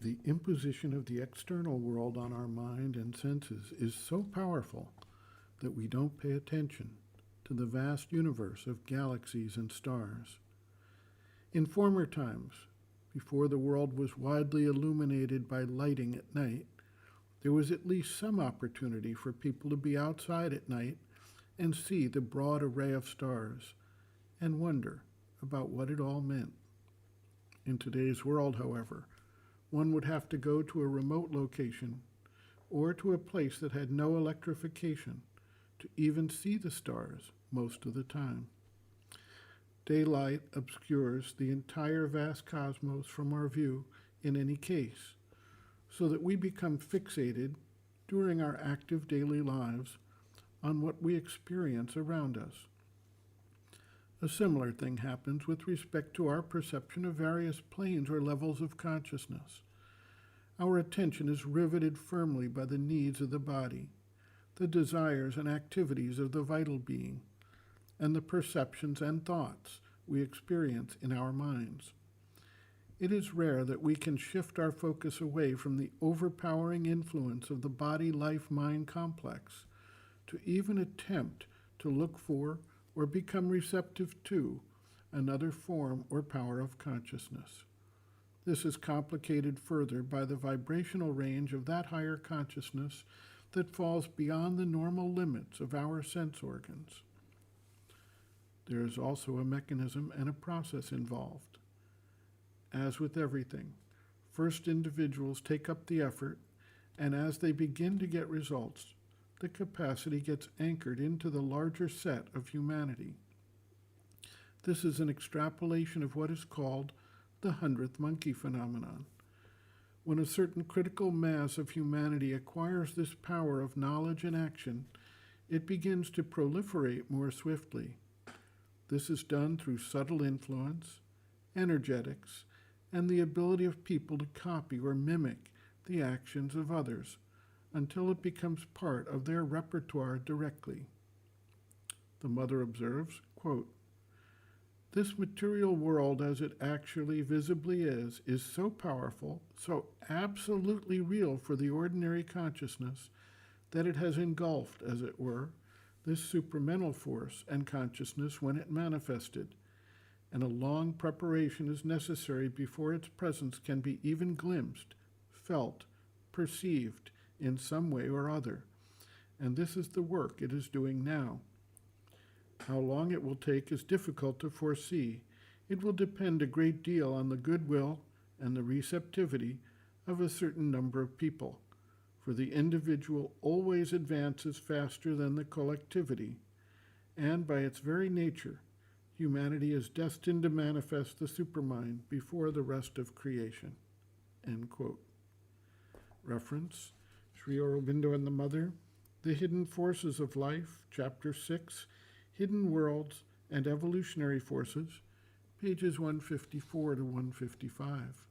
The imposition of the external world on our mind and senses is so powerful that we don't pay attention to the vast universe of galaxies and stars. In former times, before the world was widely illuminated by lighting at night, there was at least some opportunity for people to be outside at night and see the broad array of stars and wonder about what it all meant. In today's world, however, one would have to go to a remote location or to a place that had no electrification to even see the stars most of the time. Daylight obscures the entire vast cosmos from our view in any case, so that we become fixated during our active daily lives on what we experience around us. A similar thing happens with respect to our perception of various planes or levels of consciousness. Our attention is riveted firmly by the needs of the body, the desires and activities of the vital being, and the perceptions and thoughts we experience in our minds. It is rare that we can shift our focus away from the overpowering influence of the body-life-mind complex to even attempt to look for or become receptive to another form or power of consciousness. This is complicated further by the vibrational range of that higher consciousness that falls beyond the normal limits of our sense organs. There is also a mechanism and a process involved. As with everything, first individuals take up the effort, and as they begin to get results, the capacity gets anchored into the larger set of humanity. This is an extrapolation of what is called the 100th monkey phenomenon. When a certain critical mass of humanity acquires this power of knowledge and action, it begins to proliferate more swiftly. This is done through subtle influence, energetics, and the ability of people to copy or mimic the actions of others until it becomes part of their repertoire directly. The mother observes, quote, "This material world as it actually visibly is so powerful, so absolutely real for the ordinary consciousness, that it has engulfed, as it were, this supramental force and consciousness when it manifested, and a long preparation is necessary before its presence can be even glimpsed, felt, perceived in some way or other, and this is the work it is doing now. How long it will take is difficult to foresee. It will depend a great deal on the goodwill and the receptivity of a certain number of people, for the individual always advances faster than the collectivity, and by its very nature, humanity is destined to manifest the supermind before the rest of creation." End quote. Reference, Sri Aurobindo and the Mother, The Hidden Forces of Life, Chapter 6, Hidden Worlds and Evolutionary Forces, pages 154 to 155.